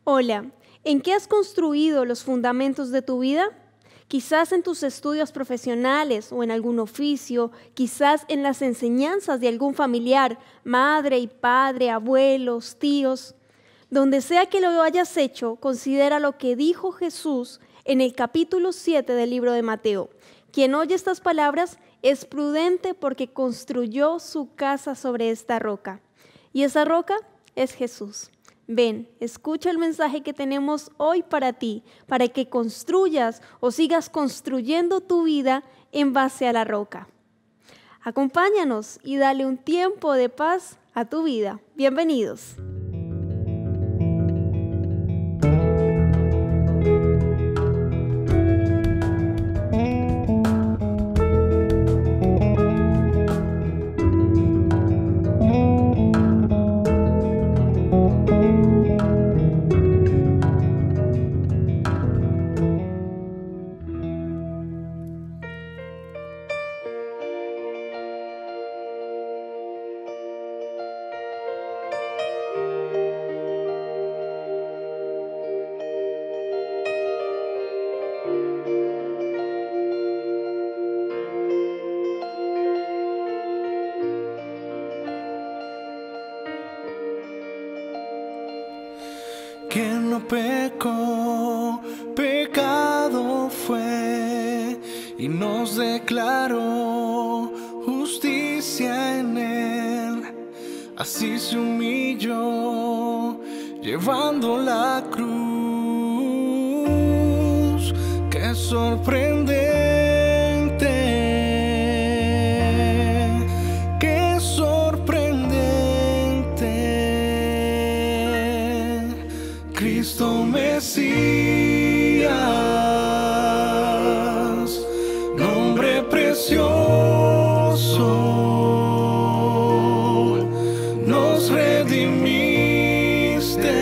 Hola, ¿en qué has construido los fundamentos de tu vida? Quizás en tus estudios profesionales o en algún oficio, quizás en las enseñanzas de algún familiar, madre y padre, abuelos, tíos. Donde sea que lo hayas hecho, considera lo que dijo Jesús en el capítulo 7 del libro de Mateo. Quien oye estas palabras es prudente porque construyó su casa sobre esta roca. Y esa roca es Jesús. Ven, escucha el mensaje que tenemos hoy para ti, para que construyas o sigas construyendo tu vida en base a la roca. Acompáñanos y dale un tiempo de paz a tu vida. Bienvenidos. Quien no pecó, pecado fue, y nos declaró justicia en él. Así se humilló, llevando la cruz. ¡Qué sorprendente! ¡Qué sorprendente! Cristo Mesías, nombre precioso, nos redimiste,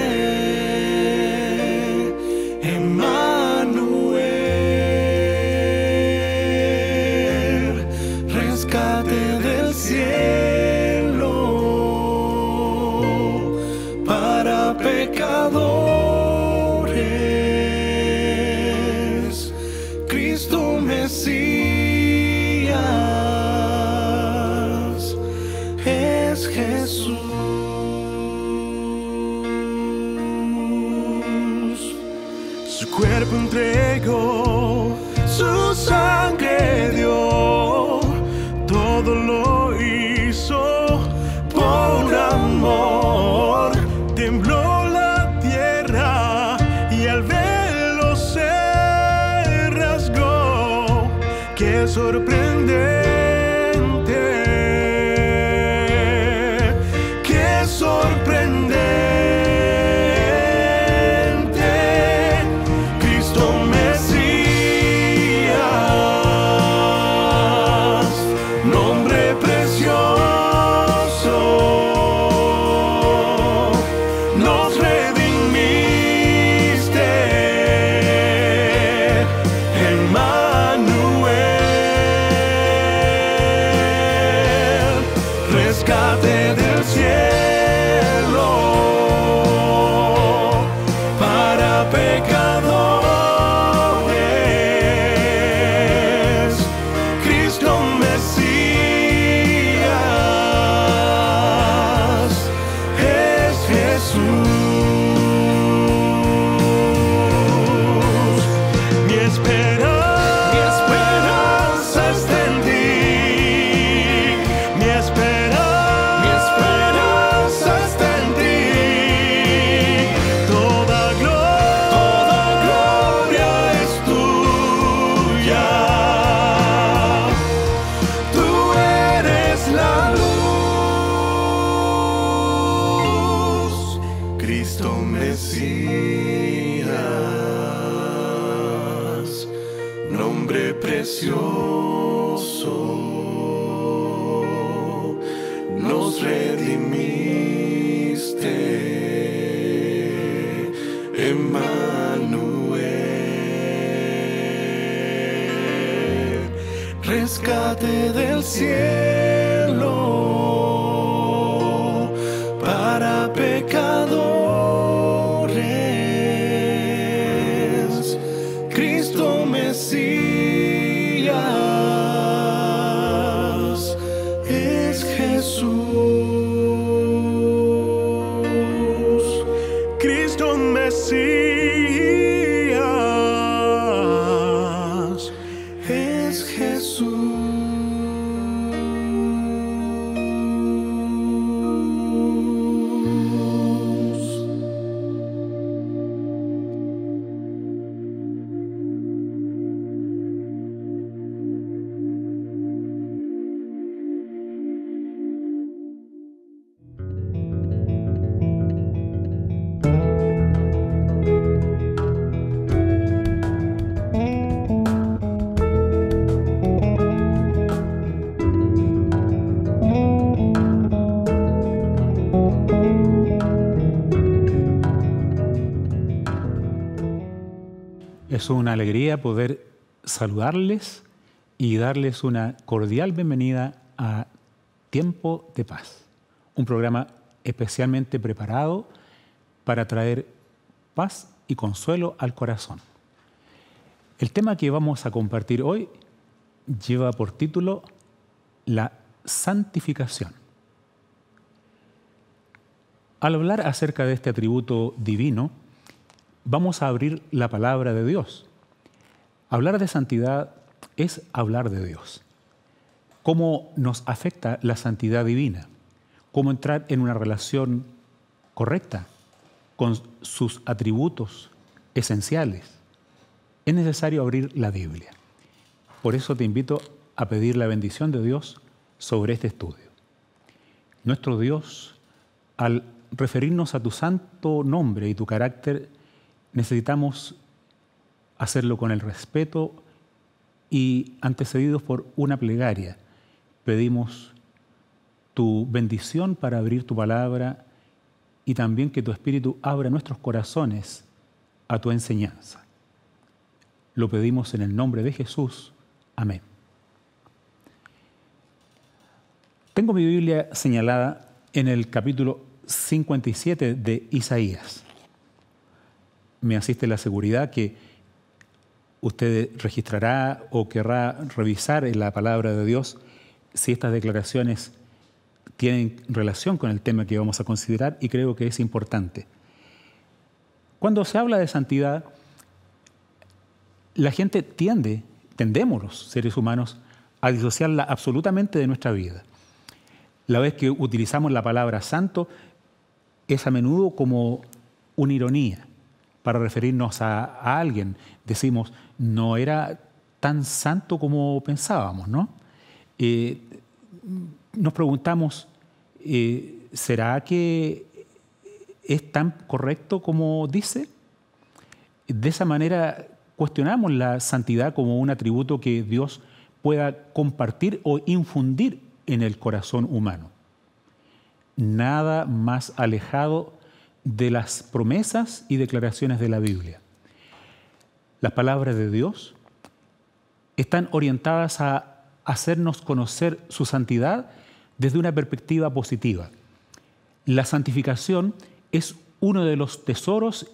Emmanuel, rescate del cielo para pecadores. Cristo Mesías es Jesús. Su cuerpo entregó, su sangre dio, todo lo hizo por amor. Tembló la tierra y al velo se rasgó. ¡Qué sorprendente! ¡Qué sorprendente! Cristo Mesías, nombre precioso, nos redimiste, Emmanuel, rescate del cielo para pecadores. Cristo Mesías es Jesús. Mi esperanza está en ti. Mi esperanza está en ti. Toda gloria es tuya. Tú eres la luz. Cristo Mesías, nombre precioso, nos redimiste, Emmanuel, rescate del cielo para pecadores. Es una alegría poder saludarles y darles una cordial bienvenida a Tiempo de Paz, un programa especialmente preparado para traer paz y consuelo al corazón. El tema que vamos a compartir hoy lleva por título la santificación. Al hablar acerca de este atributo divino, vamos a abrir la palabra de Dios. Hablar de santidad es hablar de Dios. ¿Cómo nos afecta la santidad divina? ¿Cómo entrar en una relación correcta con sus atributos esenciales? Es necesario abrir la Biblia. Por eso te invito a pedir la bendición de Dios sobre este estudio. Nuestro Dios, al referirnos a tu santo nombre y tu carácter, necesitamos hacerlo con el respeto y antecedidos por una plegaria. Pedimos tu bendición para abrir tu palabra y también que tu Espíritu abra nuestros corazones a tu enseñanza. Lo pedimos en el nombre de Jesús. Amén. Tengo mi Biblia señalada en el capítulo 57 de Isaías. Me asiste la seguridad que usted registrará o querrá revisar en la palabra de Dios si estas declaraciones tienen relación con el tema que vamos a considerar, y creo que es importante. Cuando se habla de santidad, la gente tendemos los seres humanos a disociarla absolutamente de nuestra vida. La vez que utilizamos la palabra santo es a menudo como una ironía para referirnos a alguien. Decimos, no era tan santo como pensábamos, ¿no? Nos preguntamos, ¿será que es tan correcto como dice? De esa manera cuestionamos la santidad como un atributo que Dios pueda compartir o infundir en el corazón humano. Nada más alejado de las promesas y declaraciones de la Biblia. Las palabras de Dios están orientadas a hacernos conocer su santidad desde una perspectiva positiva. La santificación es uno de los tesoros,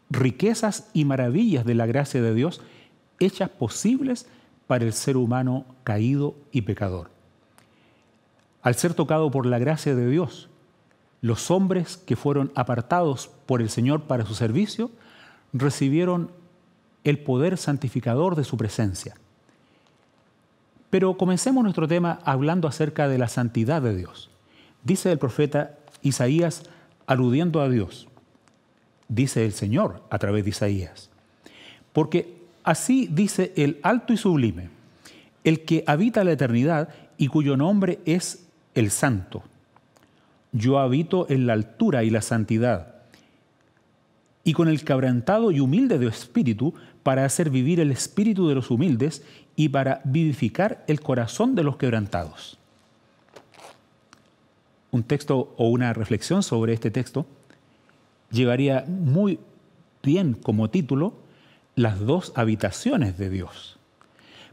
riquezas y maravillas de la gracia de Dios hechas posibles para el ser humano caído y pecador. Al ser tocado por la gracia de Dios, los hombres que fueron apartados por el Señor para su servicio recibieron el poder santificador de su presencia. Pero comencemos nuestro tema hablando acerca de la santidad de Dios. Dice el profeta Isaías aludiendo a Dios. Dice el Señor a través de Isaías. Porque así dice el alto y sublime, el que habita la eternidad y cuyo nombre es el Santo. Yo habito en la altura y la santidad, y con el quebrantado y humilde de espíritu, para hacer vivir el espíritu de los humildes y para vivificar el corazón de los quebrantados. Un texto o una reflexión sobre este texto llevaría muy bien como título las dos habitaciones de Dios,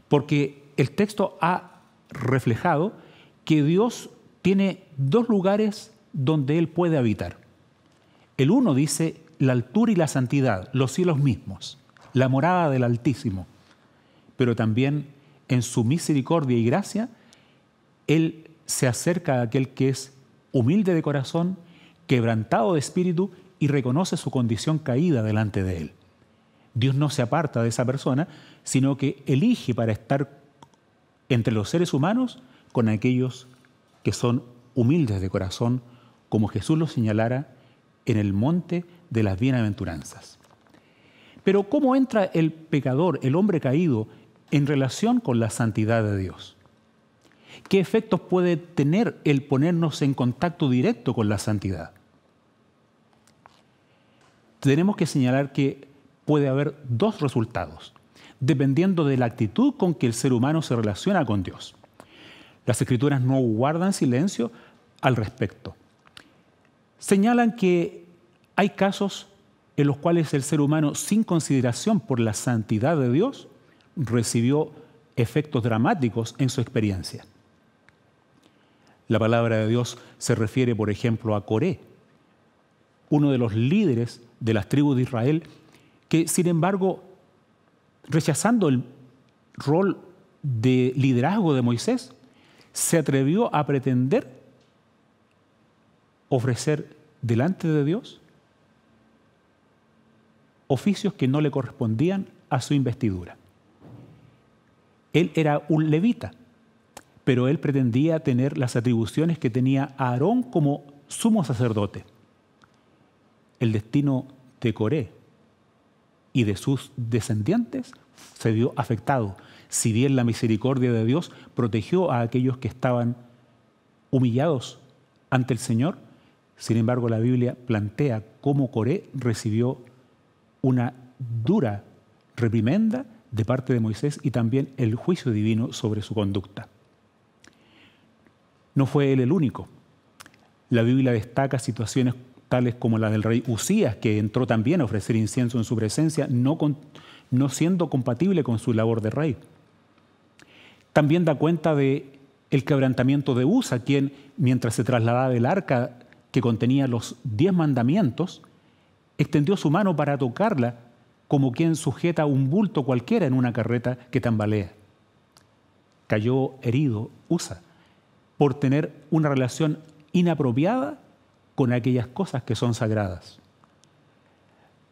porque el texto ha reflejado que Dios tiene dos lugares donde Él puede habitar. El uno dice la altura y la santidad, los cielos mismos, la morada del Altísimo, pero también en su misericordia y gracia, Él se acerca a aquel que es humilde de corazón, quebrantado de espíritu y reconoce su condición caída delante de Él. Dios no se aparta de esa persona, sino que elige para estar entre los seres humanos con aquellos que son humildes de corazón, como Jesús lo señalara en el monte de las bienaventuranzas. Pero ¿cómo entra el pecador, el hombre caído, en relación con la santidad de Dios? ¿Qué efectos puede tener el ponernos en contacto directo con la santidad? Tenemos que señalar que puede haber dos resultados, dependiendo de la actitud con que el ser humano se relaciona con Dios. Las Escrituras no guardan silencio al respecto. Señalan que hay casos en los cuales el ser humano, sin consideración por la santidad de Dios, recibió efectos dramáticos en su experiencia. La palabra de Dios se refiere, por ejemplo, a Coré, uno de los líderes de las tribus de Israel, que, sin embargo, rechazando el rol de liderazgo de Moisés, se atrevió a pretender ofrecer delante de Dios oficios que no le correspondían a su investidura. Él era un levita, pero él pretendía tener las atribuciones que tenía Aarón como sumo sacerdote. El destino de Coré y de sus descendientes se vio afectado. Si bien la misericordia de Dios protegió a aquellos que estaban humillados ante el Señor, sin embargo la Biblia plantea cómo Coré recibió una dura reprimenda de parte de Moisés y también el juicio divino sobre su conducta. No fue él el único. La Biblia destaca situaciones tales como la del rey Usías, que entró también a ofrecer incienso en su presencia, no siendo compatible con su labor de rey. También da cuenta de el quebrantamiento de Usa, quien, mientras se trasladaba el arca que contenía los 10 mandamientos, extendió su mano para tocarla como quien sujeta un bulto cualquiera en una carreta que tambalea. Cayó herido Usa por tener una relación inapropiada con aquellas cosas que son sagradas.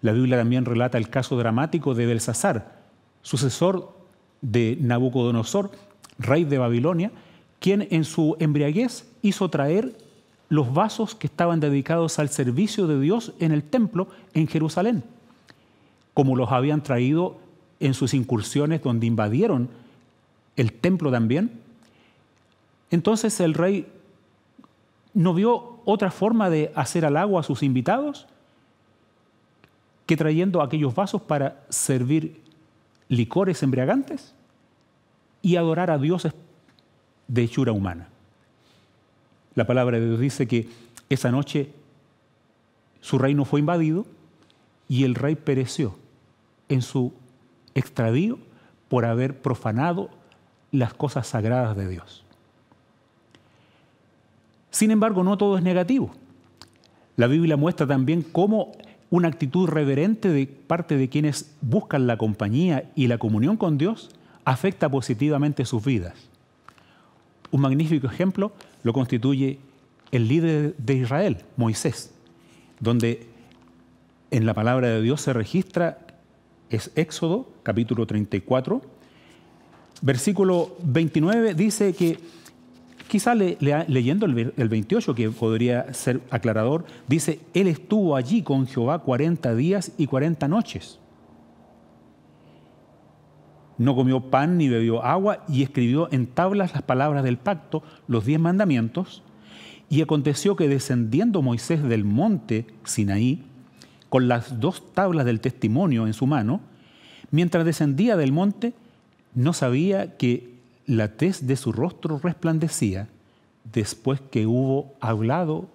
La Biblia también relata el caso dramático de Belsasar, sucesor de Nabucodonosor, rey de Babilonia, quien en su embriaguez hizo traer los vasos que estaban dedicados al servicio de Dios en el templo en Jerusalén, como los habían traído en sus incursiones donde invadieron el templo también. Entonces el rey no vio otra forma de hacer halago a sus invitados que trayendo aquellos vasos para servir licores embriagantes y adorar a dioses de hechura humana. La palabra de Dios dice que esa noche su reino fue invadido y el rey pereció en su extravío por haber profanado las cosas sagradas de Dios. Sin embargo, no todo es negativo. La Biblia muestra también cómo una actitud reverente de parte de quienes buscan la compañía y la comunión con Dios afecta positivamente sus vidas. Un magnífico ejemplo lo constituye el líder de Israel, Moisés, donde en la palabra de Dios se registra, es Éxodo, capítulo 34, versículo 29, dice que, quizá leyendo el 28, que podría ser aclarador, dice, él estuvo allí con Jehová 40 días y 40 noches. No comió pan ni bebió agua y escribió en tablas las palabras del pacto, los 10 mandamientos. Y aconteció que descendiendo Moisés del monte Sinaí, con las 2 tablas del testimonio en su mano, mientras descendía del monte, no sabía que la tez de su rostro resplandecía después que hubo hablado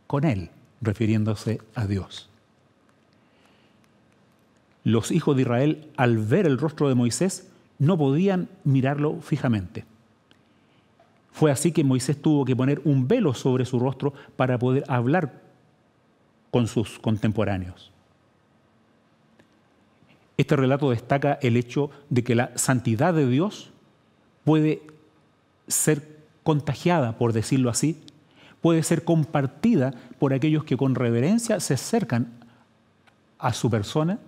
con él, refiriéndose a Dios. Los hijos de Israel, al ver el rostro de Moisés, no podían mirarlo fijamente. Fue así que Moisés tuvo que poner un velo sobre su rostro para poder hablar con sus contemporáneos. Este relato destaca el hecho de que la santidad de Dios puede ser contagiada, por decirlo así, puede ser compartida por aquellos que con reverencia se acercan a su persona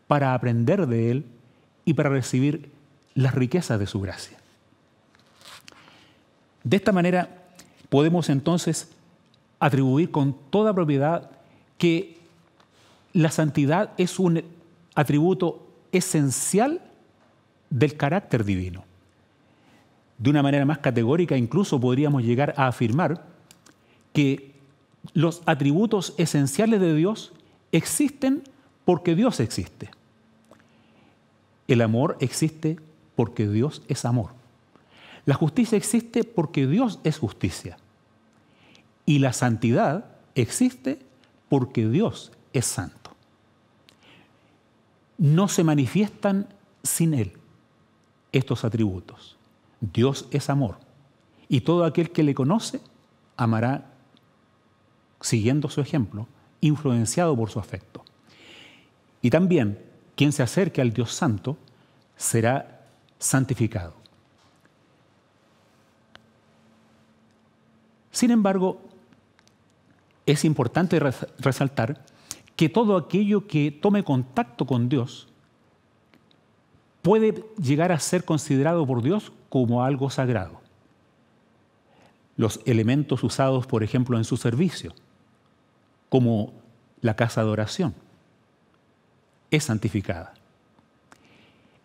para aprender de Él y para recibir las riquezas de su gracia. De esta manera podemos entonces atribuir con toda propiedad que la santidad es un atributo esencial del carácter divino. De una manera más categórica, incluso podríamos llegar a afirmar que los atributos esenciales de Dios existen porque Dios existe. El amor existe porque Dios es amor. La justicia existe porque Dios es justicia. Y la santidad existe porque Dios es santo. no se manifiestan sin Él estos atributos. Dios es amor y todo aquel que le conoce amará siguiendo su ejemplo, influenciado por su afecto. Y también quien se acerque al Dios Santo será santificado. Sin embargo, es importante resaltar que todo aquello que tome contacto con Dios puede llegar a ser considerado por Dios como algo sagrado. Los elementos usados, por ejemplo, en su servicio, como la casa de oración, es santificada.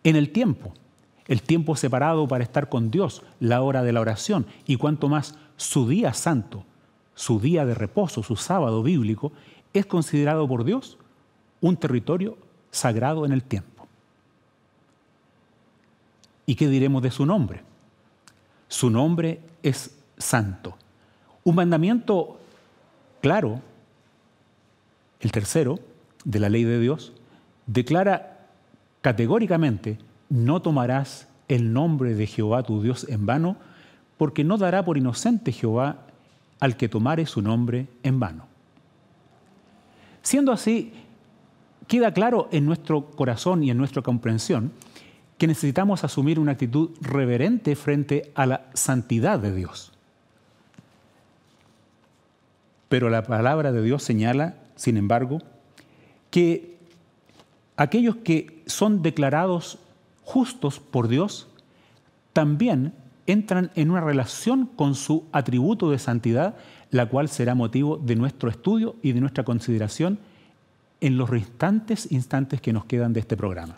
En el tiempo separado para estar con Dios, la hora de la oración, y cuanto más su día santo, su día de reposo, su sábado bíblico, es considerado por Dios un territorio sagrado en el tiempo. ¿Y qué diremos de su nombre? Su nombre es santo. Un mandamiento claro, el tercero de la ley de Dios, declara categóricamente: no tomarás el nombre de Jehová tu Dios en vano, porque no dará por inocente Jehová al que tomare su nombre en vano. Siendo así, queda claro en nuestro corazón y en nuestra comprensión que necesitamos asumir una actitud reverente frente a la santidad de Dios. Pero la palabra de Dios señala, sin embargo, que aquellos que son declarados justos por Dios también entran en una relación con su atributo de santidad, la cual será motivo de nuestro estudio y de nuestra consideración en los restantes instantes que nos quedan de este programa.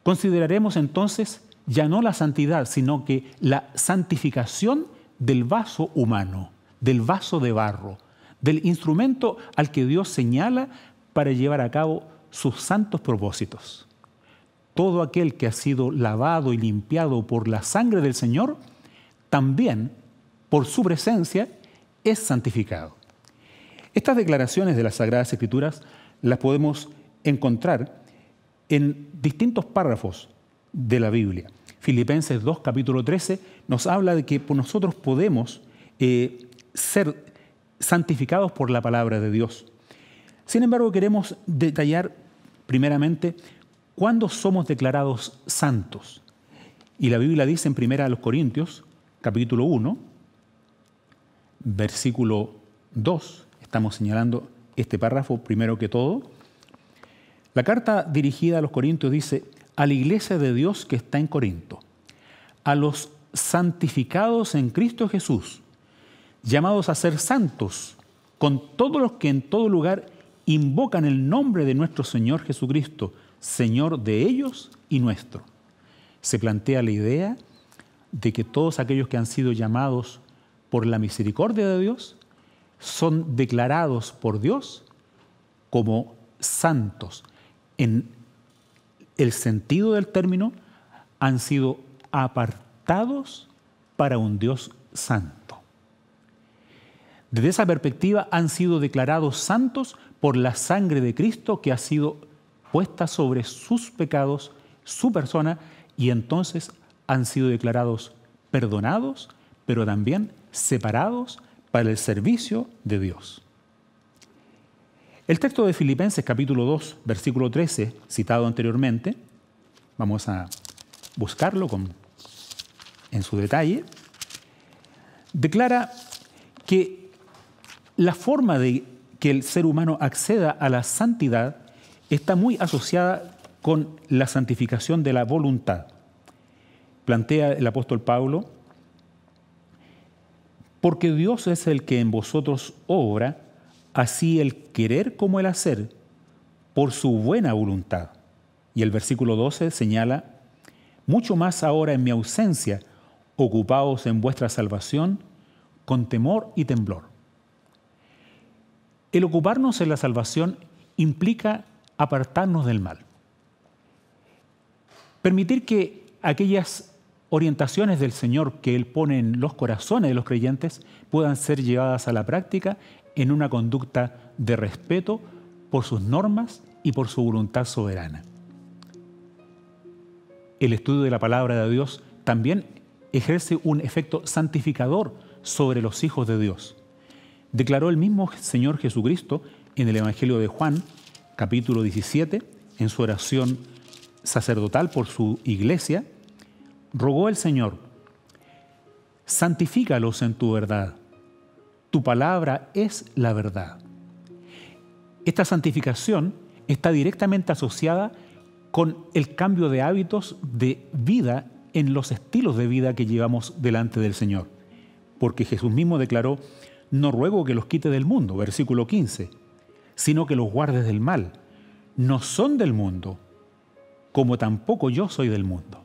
Consideraremos entonces ya no la santidad, sino que la santificación del vaso humano, del vaso de barro, del instrumento al que Dios señala para llevar a cabo sus santos propósitos. Todo aquel que ha sido lavado y limpiado por la sangre del Señor, también por su presencia es santificado. Estas declaraciones de las Sagradas Escrituras las podemos encontrar en distintos párrafos de la Biblia. Filipenses 2, capítulo 13, nos habla de que nosotros podemos ser santificados por la palabra de Dios. Sin embargo, queremos detallar primeramente cuándo somos declarados santos. Y la Biblia dice en 1 Corintios, capítulo 1, versículo 2, estamos señalando este párrafo primero que todo. La carta dirigida a los Corintios dice: a la iglesia de Dios que está en Corinto, a los santificados en Cristo Jesús, llamados a ser santos, con todos los que en todo lugar invocan el nombre de nuestro Señor Jesucristo, Señor de ellos y nuestro. Se plantea la idea de que todos aquellos que han sido llamados por la misericordia de Dios son declarados por Dios como santos. En el sentido del término, han sido apartados para un Dios santo. Desde esa perspectiva, han sido declarados santos por la sangre de Cristo que ha sido puesta sobre sus pecados, su persona, y entonces han sido declarados perdonados, pero también separados para el servicio de Dios. El texto de Filipenses capítulo 2, versículo 13, citado anteriormente, vamos a buscarlo en su detalle, declara que la forma de que el ser humano acceda a la santidad está muy asociada con la santificación de la voluntad. Plantea el apóstol Pablo: porque Dios es el que en vosotros obra, así el querer como el hacer, por su buena voluntad. Y el versículo 12 señala: mucho más ahora en mi ausencia, ocupaos en vuestra salvación con temor y temblor. El ocuparnos en la salvación implica apartarnos del mal. Permitir que aquellas orientaciones del Señor que Él pone en los corazones de los creyentes puedan ser llevadas a la práctica en una conducta de respeto por sus normas y por su voluntad soberana. El estudio de la palabra de Dios también ejerce un efecto santificador sobre los hijos de Dios. Declaró el mismo Señor Jesucristo en el Evangelio de Juan, capítulo 17, en su oración sacerdotal por su iglesia, rogó el Señor: santifícalos en tu verdad, tu palabra es la verdad. Esta santificación está directamente asociada con el cambio de hábitos de vida en los estilos de vida que llevamos delante del Señor. Porque Jesús mismo declaró: no ruego que los quite del mundo, versículo 15, sino que los guardes del mal. No son del mundo, como tampoco yo soy del mundo.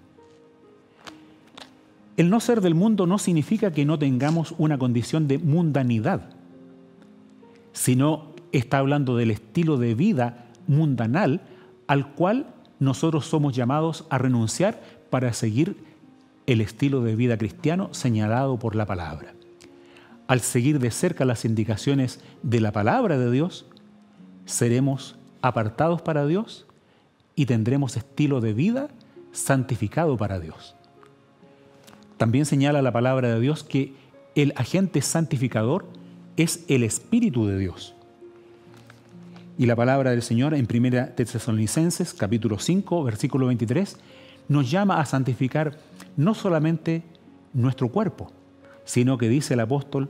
El no ser del mundo no significa que no tengamos una condición de mundanidad, sino está hablando del estilo de vida mundanal al cual nosotros somos llamados a renunciar para seguir el estilo de vida cristiano señalado por la palabra. Al seguir de cerca las indicaciones de la palabra de Dios, seremos apartados para Dios y tendremos estilo de vida santificado para Dios. También señala la palabra de Dios que el agente santificador es el Espíritu de Dios. Y la palabra del Señor en 1 Tesalonicenses, capítulo 5, versículo 23, nos llama a santificar no solamente nuestro cuerpo, sino que dice el apóstol,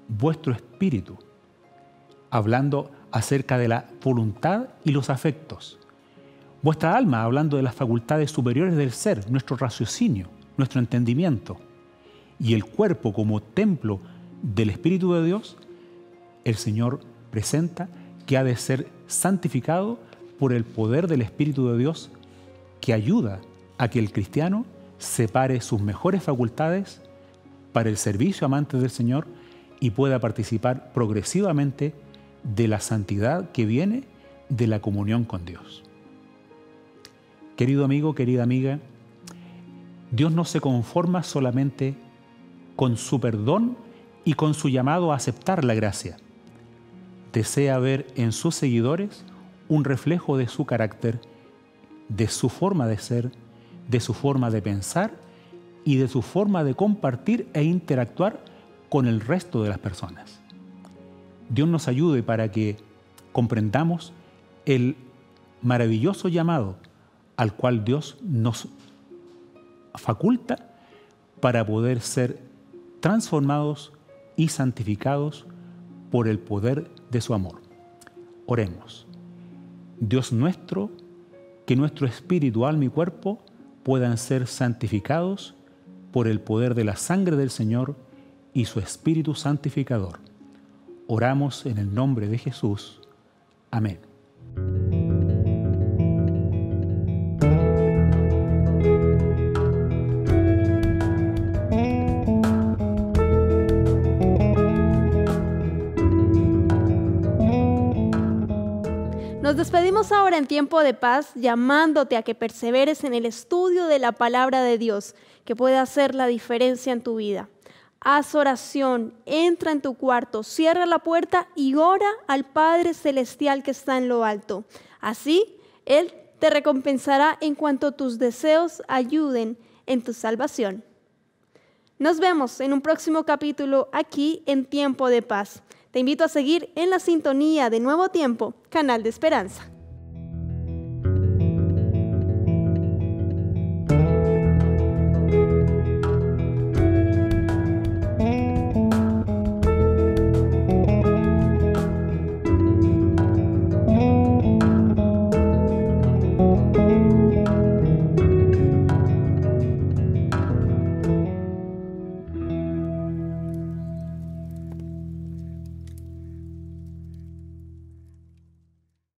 vuestro espíritu, hablando acerca de la voluntad y los afectos. Vuestra alma, hablando de las facultades superiores del ser, nuestro raciocinio, nuestro entendimiento. Y el cuerpo como templo del Espíritu de Dios, el Señor presenta que ha de ser santificado por el poder del Espíritu de Dios que ayuda a que el cristiano separe sus mejores facultades para el servicio amante del Señor y pueda participar progresivamente de la santidad que viene de la comunión con Dios. Querido amigo, querida amiga, Dios no se conforma solamente con su perdón y con su llamado a aceptar la gracia. Desea ver en sus seguidores un reflejo de su carácter, de su forma de ser, de su forma de pensar y de su forma de compartir e interactuar con el resto de las personas. Dios nos ayude para que comprendamos el maravilloso llamado al cual Dios nos faculta para poder ser transformados y santificados por el poder de su amor. Oremos. Dios nuestro, que nuestro espíritu, alma y cuerpo puedan ser santificados por el poder de la sangre del Señor y su Espíritu santificador. Oramos en el nombre de Jesús. Amén. Nos despedimos ahora en tiempo de paz, llamándote a que perseveres en el estudio de la palabra de Dios, que puede hacer la diferencia en tu vida. Haz oración, entra en tu cuarto, cierra la puerta y ora al Padre Celestial que está en lo alto. Así, Él te recompensará en cuanto tus deseos ayuden en tu salvación. Nos vemos en un próximo capítulo aquí en Tiempo de Paz. Te invito a seguir en la sintonía de Nuevo Tiempo, Canal de Esperanza.